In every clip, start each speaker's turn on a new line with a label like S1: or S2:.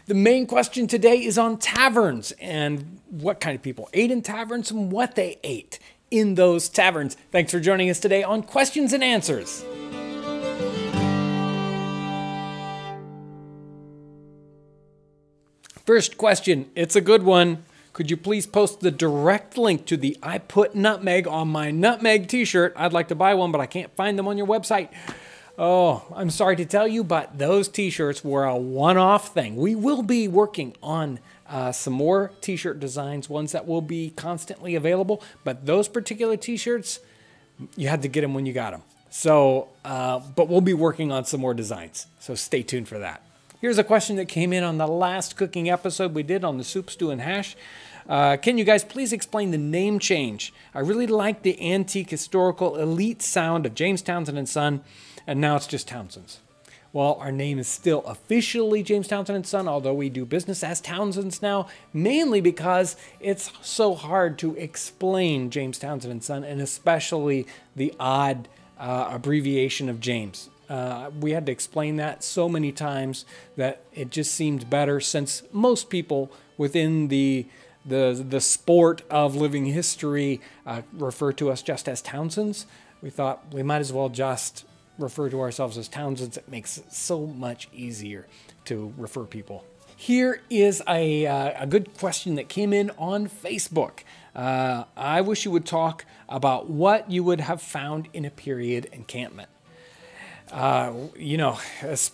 S1: The main question today is on taverns and what kind of people ate in taverns and what they ate in those taverns. Thanks for joining us today on Questions and Answers. First question, it's a good one. Could you please post the direct link to the I Put Nutmeg on my Nutmeg t-shirt? I'd like to buy one, but I can't find them on your website. Oh, I'm sorry to tell you, but those t-shirts were a one-off thing. We will be working on some more t-shirt designs, ones that will be constantly available, but those particular t-shirts, you had to get them when you got them. So, but we'll be working on some more designs, so stay tuned for that. Here's a question that came in on the last cooking episode we did on the soup, stew, and hash. Can you guys please explain the name change? I really like the antique, historical, elite sound of James Townsend and Son, and now it's just Townsends. Well, our name is still officially James Townsend and Son, although we do business as Townsends now, mainly because it's so hard to explain James Townsend and Son, and especially the odd abbreviation of James. We had to explain that so many times that it just seemed better, since most people within the sport of living history refer to us just as Townsends. We thought we might as well just refer to ourselves as Townsends. It makes it so much easier to refer people. Here is a good question that came in on Facebook. I wish you would talk about what you would have found in a period encampment. You know,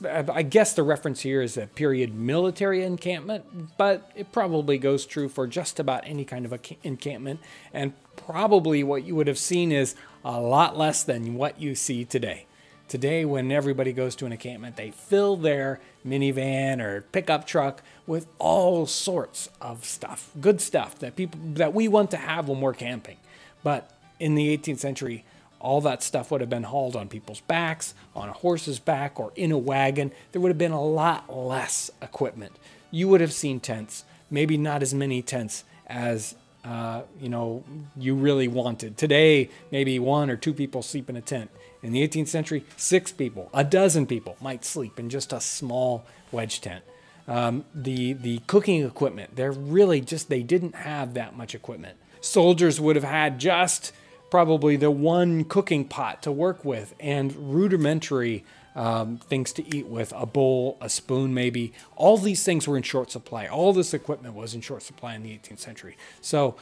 S1: I guess the reference here is a period military encampment, but it probably goes true for just about any kind of encampment. And probably what you would have seen is a lot less than what you see today. Today, when everybody goes to an encampment, they fill their minivan or pickup truck with all sorts of stuff, good stuff that we want to have when we're camping. But in the 18th century, all that stuff would have been hauled on people's backs, on a horse's back, or in a wagon. There would have been a lot less equipment. You would have seen tents, maybe not as many tents as you really wanted. Today, maybe 1 or 2 people sleep in a tent. In the 18th century, 6 people, a dozen people might sleep in just a small wedge tent. The cooking equipment, they didn't have that much equipment. Soldiers would have had just probably the one cooking pot to work with and rudimentary things to eat with, a bowl, a spoon maybe. All these things were in short supply. All this equipment was in short supply in the 18th century. So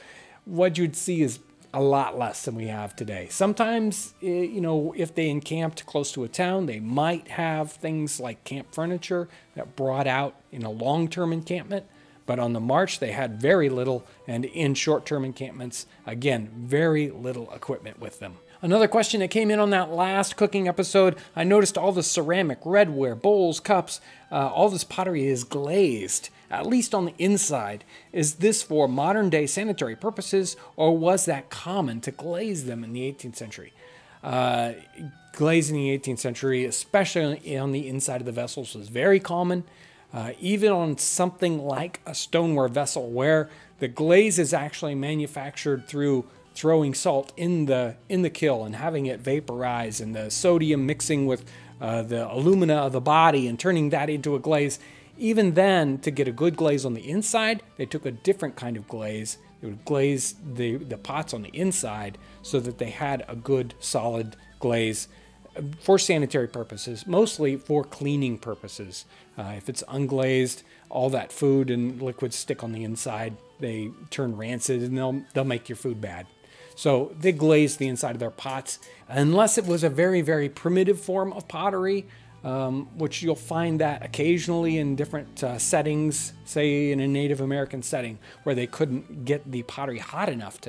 S1: what you'd see is a lot less than we have today. Sometimes, if they encamped close to a town, they might have things like camp furniture that brought out in a long-term encampment. But on the march, they had very little, and in short-term encampments, again, very little equipment with them. Another question that came in on that last cooking episode, I noticed all the ceramic, redware, bowls, cups, all this pottery is glazed, at least on the inside. Is this for modern-day sanitary purposes, or was that common to glaze them in the 18th century? Glazing in the 18th century, especially on the inside of the vessels, was very common. Even on something like a stoneware vessel, where the glaze is actually manufactured through throwing salt in the kiln and having it vaporize, and the sodium mixing with the alumina of the body and turning that into a glaze. Even then, to get a good glaze on the inside, they took a different kind of glaze. They would glaze the pots on the inside so that they had a good solid glaze for sanitary purposes, mostly for cleaning purposes. If it's unglazed, all that food and liquids stick on the inside. They turn rancid, and they'll make your food bad. So they glazed the inside of their pots, unless it was a very, very primitive form of pottery, which you'll find that occasionally in different settings, say in a Native American setting, where they couldn't get the pottery hot enough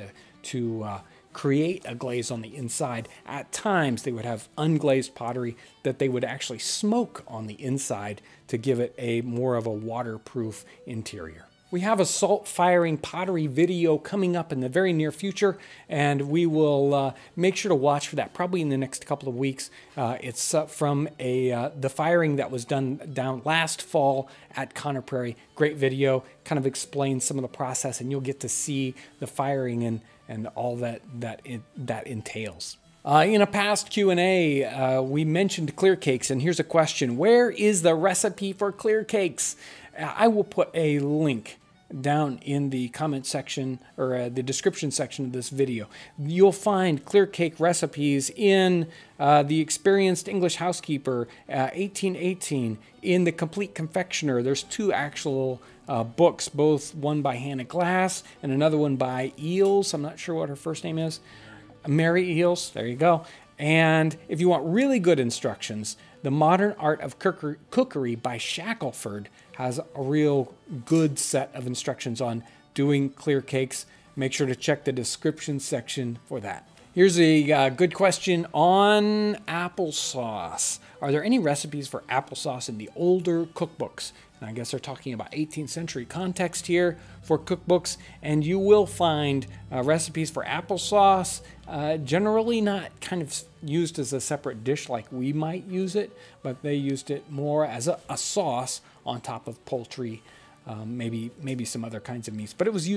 S1: to create a glaze on the inside. At times, they would have unglazed pottery that they would actually smoke on the inside to give it a more of a waterproof interior. We have a salt firing pottery video coming up in the very near future, and we will make sure to watch for that probably in the next couple of weeks. It's from the firing that was done down last fall at Conner Prairie. Great video, kind of explains some of the process, and you'll get to see the firing and all that entails. In a past Q&A, we mentioned clear cakes, and here's a question. Where is the recipe for clear cakes? I will put a link down in the comment section or the description section of this video. You'll find clear cake recipes in The Experienced English Housekeeper, 1818, in The Complete Confectioner. There's two actual books, both one by Hannah Glass and another one by Eels. I'm not sure what her first name is. Mary Eels, there you go. And if you want really good instructions, The Modern Art of Cookery by Shackelford has a real good set of instructions on doing clear cakes. Make sure to check the description section for that. Here's a good question on applesauce. Are there any recipes for applesauce in the older cookbooks? And I guess they're talking about 18th century context here for cookbooks. And you will find recipes for applesauce, generally not kind of used as a separate dish like we might use it, but they used it more as a sauce on top of poultry, maybe some other kinds of meats. But it was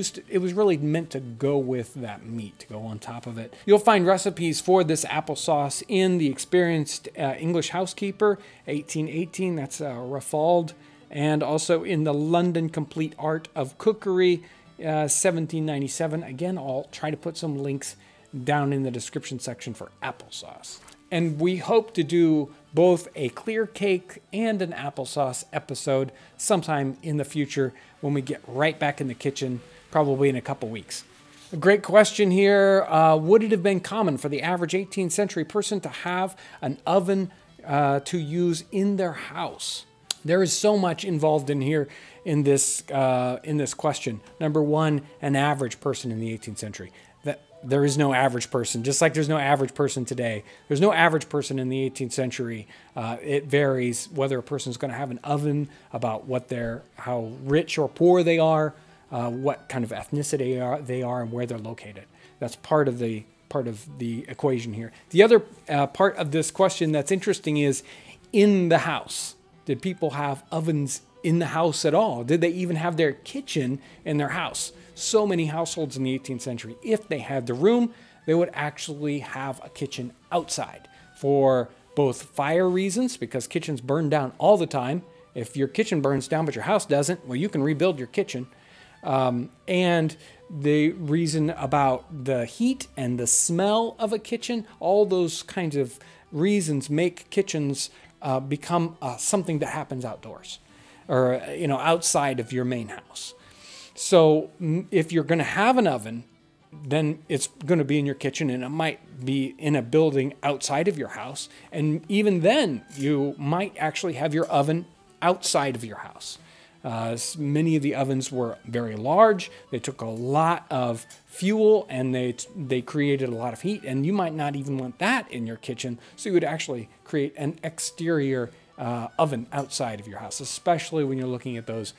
S1: really meant to go with that meat, to go on top of it. You'll find recipes for this applesauce in The Experienced English Housekeeper, 1818, that's Raffald, and also in the London Complete Art of Cookery, 1797. Again, I'll try to put some links down in the description section for applesauce. And we hope to do both a clear cake and an applesauce episode sometime in the future when we get right back in the kitchen, probably in a couple weeks. A great question here. Would it have been common for the average 18th century person to have an oven to use in their house? There is so much involved in here in this question. Number one, an average person in the 18th century. There is no average person, just like there's no average person today. There's no average person in the 18th century. It varies whether a person is going to have an oven, about how rich or poor they are, what kind of ethnicity they are, and where they're located. That's part of the equation here. The other part of this question that's interesting is in the house. Did people have ovens in the house at all? Did they even have their kitchen in their house? So many households in the 18th century, if they had the room, they would actually have a kitchen outside for both fire reasons, because kitchens burn down all the time. If your kitchen burns down but your house doesn't, well, you can rebuild your kitchen. And the reason about the heat and the smell of a kitchen, all those kinds of reasons make kitchens become something that happens outdoors, or outside of your main house. So if you're going to have an oven, then it's going to be in your kitchen, and it might be in a building outside of your house. And even then, you might actually have your oven outside of your house. Many of the ovens were very large. They took a lot of fuel, and they created a lot of heat. And you might not even want that in your kitchen, so you would actually create an exterior oven outside of your house, especially when you're looking at those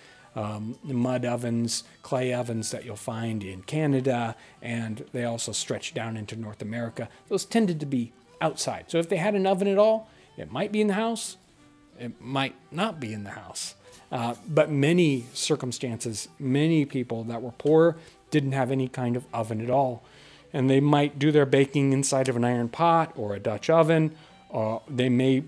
S1: mud ovens, clay ovens that you'll find in Canada, and they also stretch down into North America. Those tended to be outside. So if they had an oven at all, it might be in the house, it might not be in the house. But many circumstances, many people that were poor didn't have any kind of oven at all. And they might do their baking inside of an iron pot or a Dutch oven. They may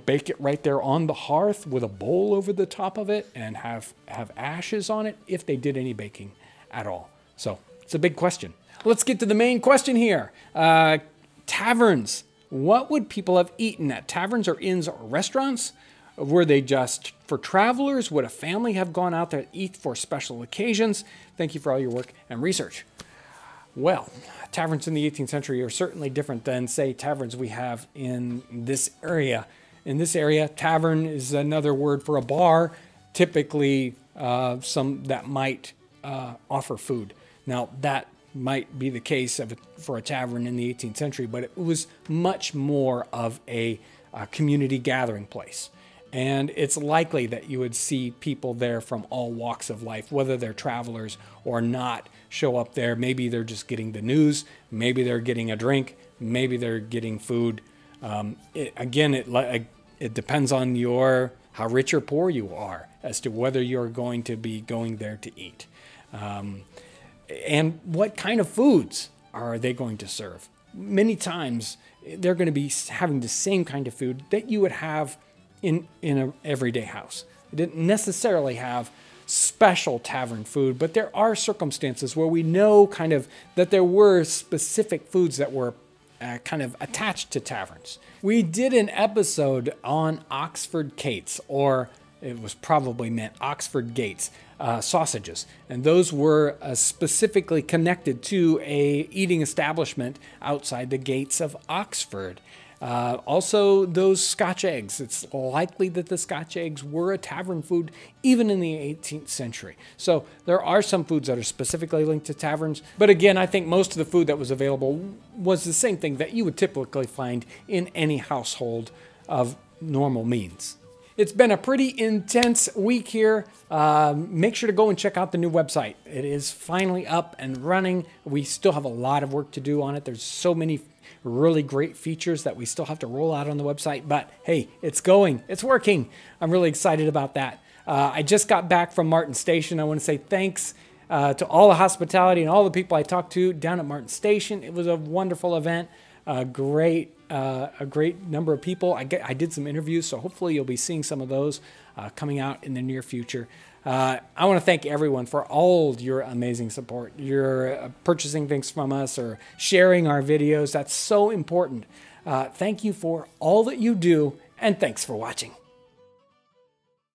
S1: bake it right there on the hearth with a bowl over the top of it and have ashes on it, if they did any baking at all. So it's a big question. Let's get to the main question here. Taverns. What would people have eaten at taverns or inns or restaurants? Were they just for travelers? Would a family have gone out there to eat for special occasions? Thank you for all your work and research. Well, taverns in the 18th century are certainly different than, say, taverns we have in this area. In this area, tavern is another word for a bar, typically some that might offer food. Now, that might be the case for a tavern in the 18th century, but it was much more of a community gathering place. And it's likely that you would see people there from all walks of life, whether they're travelers or not, show up there. Maybe they're just getting the news. Maybe they're getting a drink. Maybe they're getting food. It depends on how rich or poor you are as to whether you're going to be going there to eat. And what kind of foods are they going to serve? Many times, they're going to be having the same kind of food that you would have in an everyday house. It didn't necessarily have special tavern food, but there are circumstances where we know kind of that there were specific foods that were kind of attached to taverns. We did an episode on Oxford Cates, or it was probably meant Oxford Gates sausages, and those were specifically connected to a eating establishment outside the gates of Oxford. Also, those Scotch eggs. It's likely that the Scotch eggs were a tavern food even in the 18th century. So there are some foods that are specifically linked to taverns. But again, I think most of the food that was available was the same thing that you would typically find in any household of normal means. It's been a pretty intense week here. Make sure to go and check out the new website. It is finally up and running. We still have a lot of work to do on it. There's so many really great features that we still have to roll out on the website, but hey, it's going, it's working. I'm really excited about that. I just got back from Martin Station. I want to say thanks to all the hospitality and all the people I talked to down at Martin Station. It was a wonderful event, a great number of people. I did some interviews, so hopefully you'll be seeing some of those coming out in the near future. I want to thank everyone for all your amazing support. You're purchasing things from us or sharing our videos. That's so important. Thank you for all that you do, and thanks for watching.